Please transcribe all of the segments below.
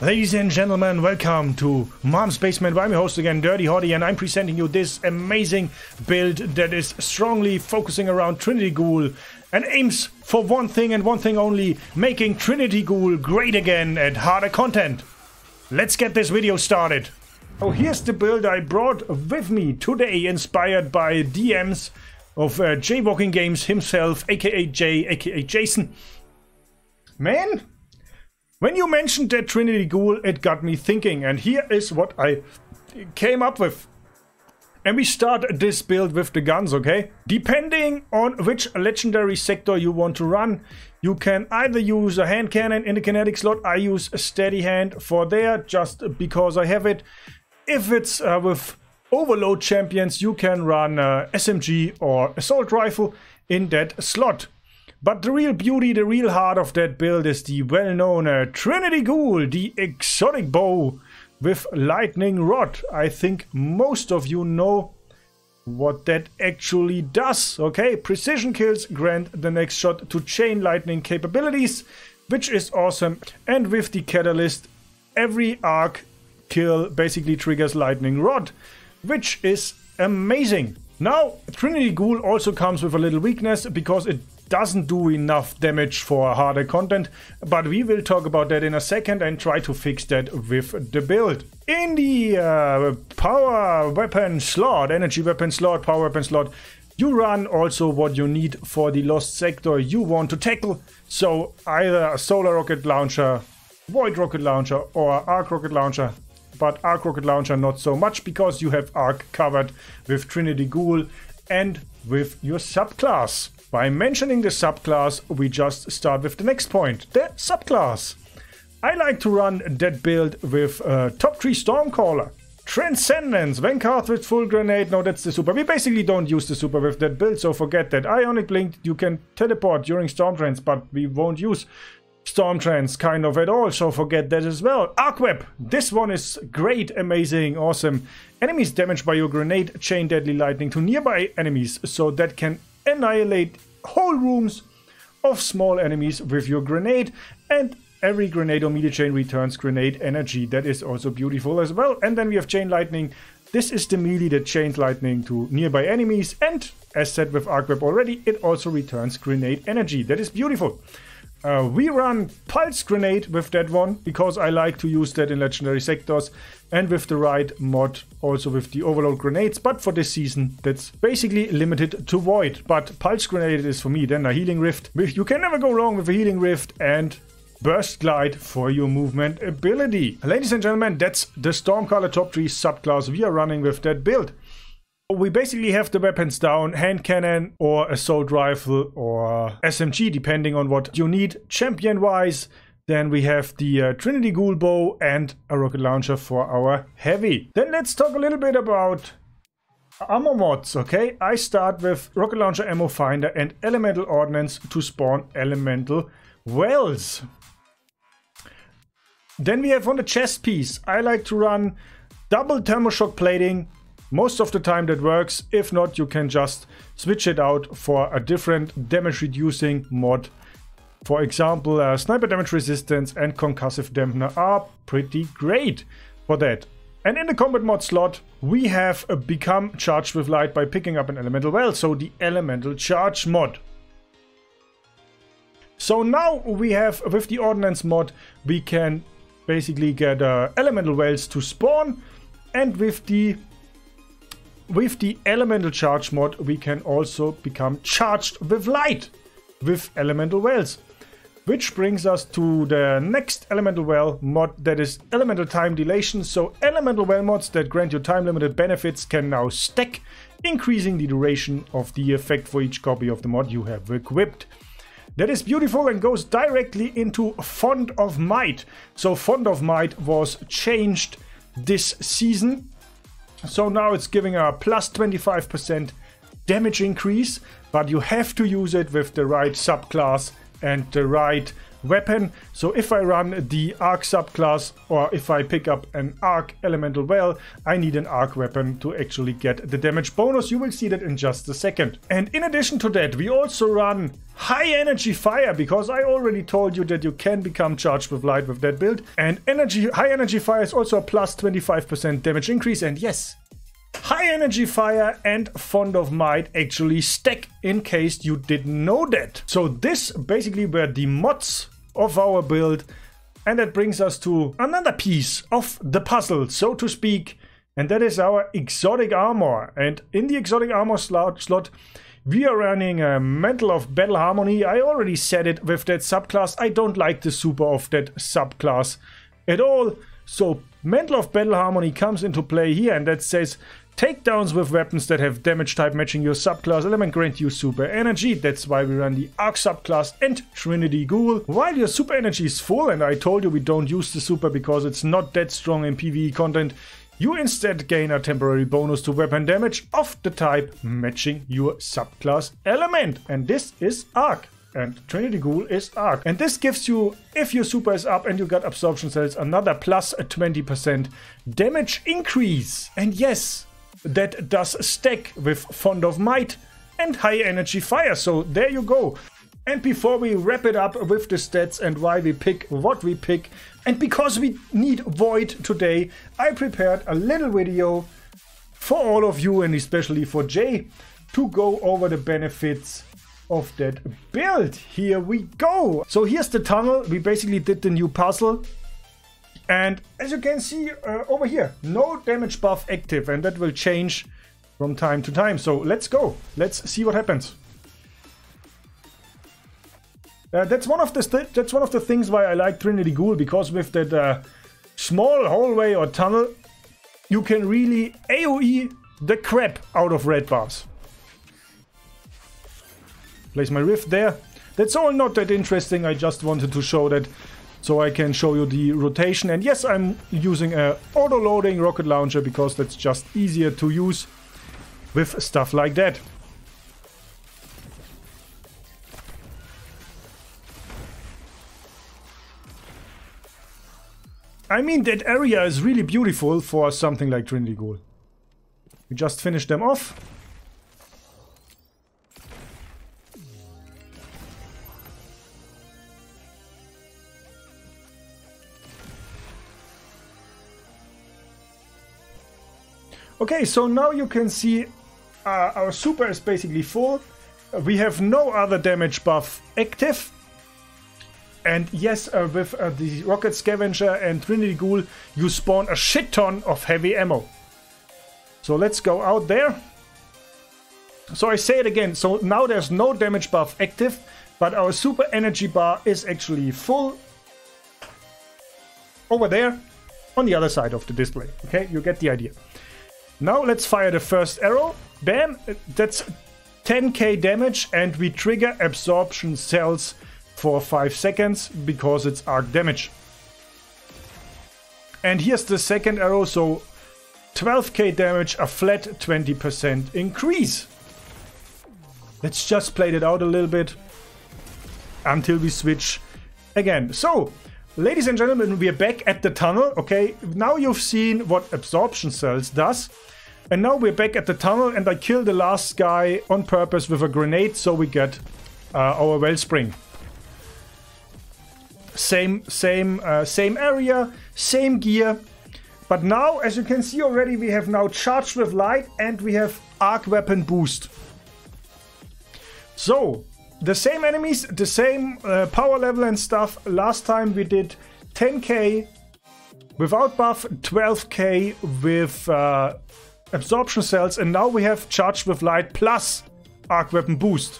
Ladies and gentlemen, welcome to Mom's Basement. I'm your host again, DirtyHotte, and I'm presenting you this amazing build that is strongly focusing around Trinity Ghoul and aims for one thing and one thing only, making Trinity Ghoul great again and harder content. Let's get this video started. Oh, here's the build I brought with me today, inspired by DMs of Jaywalking Games himself, aka Jay, aka Jason. Man, when you mentioned that Trinity Ghoul, it got me thinking, and here is what I came up with. And we start this build with the guns, okay? Depending on which legendary sector you want to run, you can either use a hand cannon in the kinetic slot. I use a steady hand for there, just because I have it. If it's with overload champions, you can run SMG or assault rifle in that slot. But the real beauty, the real heart of that build is the well-known Trinity Ghoul, the exotic bow with lightning rod. I think most of you know what that actually does, okay? Precision kills grant the next shot to chain lightning capabilities, which is awesome. And with the catalyst, every arc kill basically triggers lightning rod, which is amazing. Now, Trinity Ghoul also comes with a little weakness because it doesn't do enough damage for harder content, but we will talk about that in a second and try to fix that with the build. In the power weapon slot, energy weapon slot, power weapon slot, you run also what you need for the lost sector you want to tackle. So either a solar rocket launcher, void rocket launcher, or arc rocket launcher. But arc rocket launcher not so much, because you have arc covered with Trinity Ghoul and with your subclass. By mentioning the subclass, we just start with the next point, the subclass. I like to run that build with top 3 Stormcaller. Transcendence, when cast with full grenade, no, that's the super. We basically don't use the super with that build, so forget that. Ionic Blink, you can teleport during Storm Trance, but we won't use Storm Trance kind of at all, so forget that as well. Arc Web, this one is great, amazing, awesome. Enemies damaged by your grenade chain deadly lightning to nearby enemies, so that can annihilate whole rooms of small enemies with your grenade, and every grenade or melee chain returns grenade energy. That is also beautiful as well. And then we have chain lightning. This is the melee that chains lightning to nearby enemies, and as said with Arc Web already, it also returns grenade energy. That is beautiful. We run Pulse Grenade with that one, because I like to use that in legendary sectors, and with the right mod also with the overload grenades, but for this season that's basically limited to void. But Pulse Grenade is for me then a healing rift. You can never go wrong with a healing rift, and Burst Glide for your movement ability. Ladies and gentlemen, that's the Stormcaller top 3 subclass we are running with that build. We basically have the weapons down, hand cannon or assault rifle or SMG, depending on what you need. Champion wise, then we have the Trinity Ghoul bow and a rocket launcher for our heavy. Then let's talk a little bit about ammo mods, okay? I start with rocket launcher ammo finder and elemental ordnance to spawn elemental wells. Then we have on the chest piece, I like to run double thermoshock plating. Most of the time that works. If not, you can just switch it out for a different damage reducing mod. For example, sniper damage resistance and concussive dampener are pretty great for that. And in the combat mod slot, we have become charged with light by picking up an elemental well, so the elemental charge mod. So now we have, with the ordnance mod, we can basically get elemental wells to spawn, and with the elemental charge mod, we can also become charged with light with elemental wells. Which brings us to the next elemental well mod, that is elemental time dilation. So elemental well mods that grant you time limited benefits can now stack, increasing the duration of the effect for each copy of the mod you have equipped. That is beautiful and goes directly into Font of Might. So Font of Might was changed this season. So now it's giving a plus 25% damage increase, but you have to use it with the right subclass and the right weapon. So if I run the arc subclass, or if I pick up an arc elemental well, I need an arc weapon to actually get the damage bonus. You will see that in just a second. And in addition to that, we also run high energy fire, because I already told you that you can become charged with light with that build. And high energy fire is also a plus 25% damage increase. And yes, high energy fire and Fond of Might actually stack, in case you didn't know that. So this basically were the mods of our build. And that brings us to another piece of the puzzle, so to speak. And that is our exotic armor. And in the exotic armor slot, we are running a Mantle of Battle Harmony. I already said it with that subclass. I don't like the super of that subclass at all. So Mantle of Battle Harmony comes into play here, and that says takedowns with weapons that have damage type matching your subclass element grant you super energy. That's why we run the Arc subclass and Trinity Ghoul. While your super energy is full, and I told you we don't use the super because it's not that strong in PvE content, you instead gain a temporary bonus to weapon damage of the type matching your subclass element. And this is Arc. And Trinity Ghoul is Arc. And this gives you, if your super is up and you got absorption cells, another plus a 20% damage increase. And yes, that does stack with Fond of Might and high energy fire. So there you go. And before we wrap it up with the stats and why we pick what we pick, and because we need Void today, I prepared a little video for all of you and especially for Jay to go over the benefits of that build. Here we go. So here's the tunnel. We basically did the new puzzle. And as you can see over here, no damage buff active, and that will change from time to time. So let's go. Let's see what happens. That's one of the things why I like Trinity Ghoul, because with that small hallway or tunnel, you can really AoE the crap out of red bars. Place my rift there. That's all not that interesting. I just wanted to show that so I can show you the rotation. And yes, I'm using a auto-loading rocket launcher because that's just easier to use with stuff like that. I mean, that area is really beautiful for something like Trinity Ghoul. We just finished them off. Okay, so now you can see our super is basically full. We have no other damage buff active. And yes, with the Rocket Scavenger and Trinity Ghoul, you spawn a shit ton of heavy ammo. So let's go out there. So I say it again. So now there's no damage buff active, but our super energy bar is actually full. Over there, on the other side of the display. Okay, you get the idea. Now let's fire the first arrow. Bam! That's 10k damage, and we trigger absorption cells for 5 seconds because it's arc damage. And here's the second arrow, so 12k damage, a flat 20% increase. Let's just play it out a little bit until we switch again. So, ladies and gentlemen, we are back at the tunnel. Okay, now you've seen what absorption cells does. And now we're back at the tunnel, and I killed the last guy on purpose with a grenade, so we get our wellspring. Same area, same gear. But now, as you can see already, we have now charged with light and we have arc weapon boost. So, the same enemies, the same power level and stuff. Last time we did 10k without buff, 12k with absorption cells, and now we have charged with light plus arc weapon boost.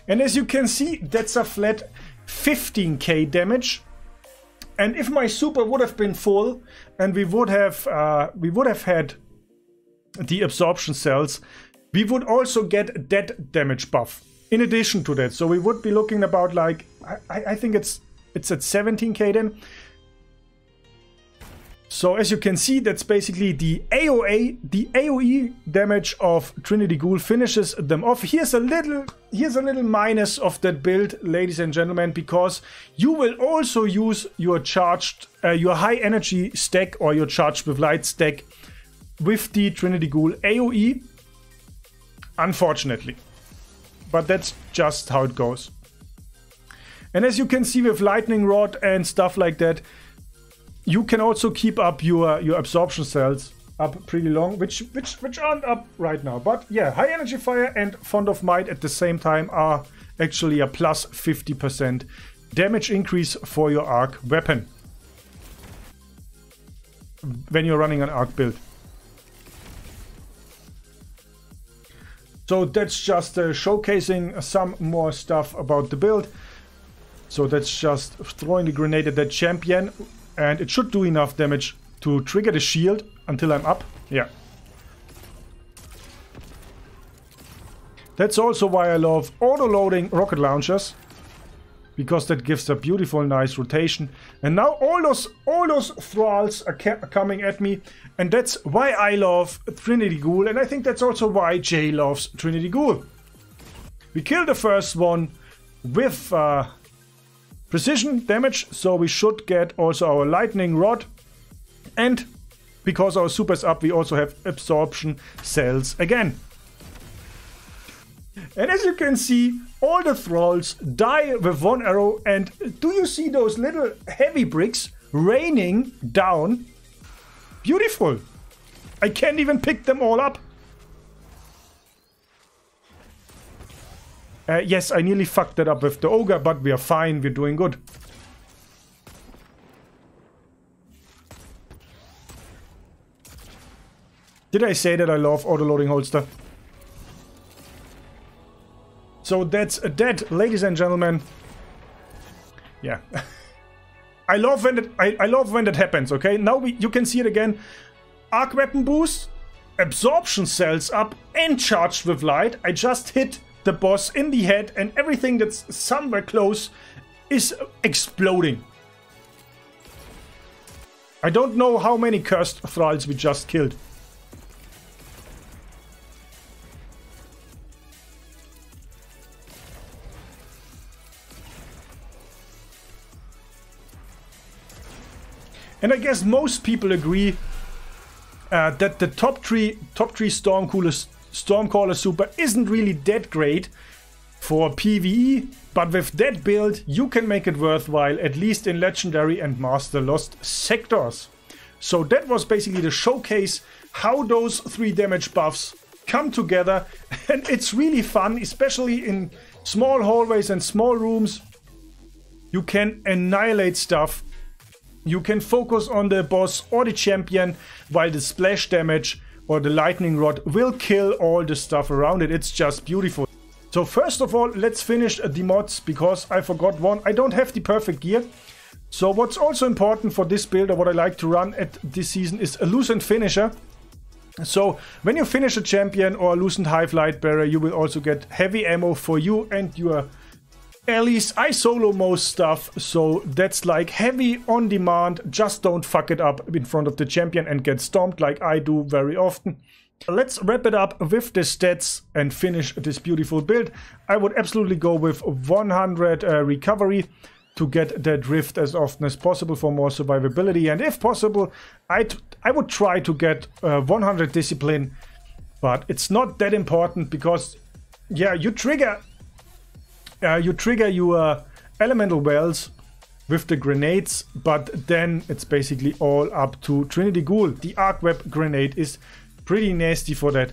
And as you can see, that's a flat 15k damage. And if my super would have been full and we would have had the absorption cells, we would also get that damage buff in addition to that. So we would be looking about, like, I think it's at 17k then. So as you can see, that's basically the AoE damage of Trinity Ghoul finishes them off. Here's a little minus of that build, ladies and gentlemen, because you will also use your charged, your high energy stack or your charged with light stack with the Trinity Ghoul AoE, unfortunately. but that's just how it goes. And as you can see with lightning rod and stuff like that, you can also keep up your absorption cells up pretty long, which aren't up right now. But yeah, high energy fire and font of might at the same time are actually a plus 50% damage increase for your arc weapon when you're running an arc build. So that's just showcasing some more stuff about the build. So that's just throwing the grenade at that champion, and it should do enough damage to trigger the shield until I'm up. Yeah. That's also why I love auto-loading rocket launchers, because that gives a beautiful, nice rotation. And now all those thralls are coming at me, and that's why I love Trinity Ghoul, and I think that's also why Jay loves Trinity Ghoul. We killed the first one with precision damage, so we should get also our lightning rod, and because our super is up, we also have absorption cells again. And as you can see, all the thralls die with one arrow, and do you see those little heavy bricks raining down? Beautiful! I can't even pick them all up. Yes, I nearly fucked that up with the ogre, but we are fine, we're doing good. Did I say that I love auto-loading holster? So that's that, ladies and gentlemen. Yeah. I love when that happens, okay? Now you can see it again. Arc weapon boost, absorption cells up, and charged with light. I just hit the boss in the head, and everything that's somewhere close is exploding. I don't know how many cursed thralls we just killed. And I guess most people agree that the top 3 Stormcaller Super isn't really that great for PvE, but with that build you can make it worthwhile, at least in Legendary and Master Lost sectors. So that was basically the showcase how those 3 damage buffs come together, and it's really fun, especially in small hallways and small rooms. You can annihilate stuff. You can focus on the boss or the champion, while the splash damage or the lightning rod will kill all the stuff around it. It's just beautiful. So first of all, let's finish the mods, because I forgot one. I don't have the perfect gear. So what's also important for this build, or what I like to run at this season, is a loosened finisher. So when you finish a champion or a loosened high flight bearer, you will also get heavy ammo for you and your allies. I solo most stuff, so that's like heavy on demand. Just don't fuck it up in front of the champion and get stomped like I do very often. Let's wrap it up with the stats and finish this beautiful build. I would absolutely go with 100 recovery to get that rift as often as possible for more survivability, and if possible I would try to get 100 discipline, but it's not that important, because yeah, you trigger your elemental wells with the grenades, but then it's basically all up to Trinity Ghoul. The arc web grenade is pretty nasty for that.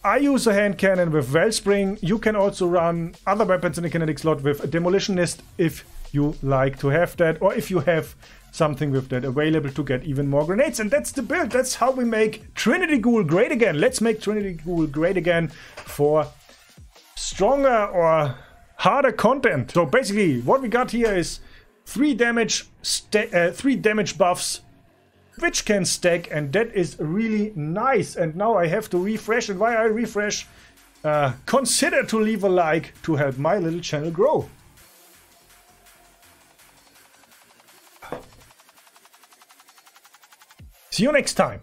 I use a hand cannon with Wellspring. You can also run other weapons in the kinetic slot with a demolitionist if you like to have that, or if you have something with that available to get even more grenades. And that's the build. That's how we make Trinity Ghoul great again. Let's make Trinity Ghoul great again for stronger or harder content. So basically what we got here is 3 damage buffs which can stack, and that is really nice. And now I have to refresh, and while I refresh, consider to leave a like to help my little channel grow. See you next time.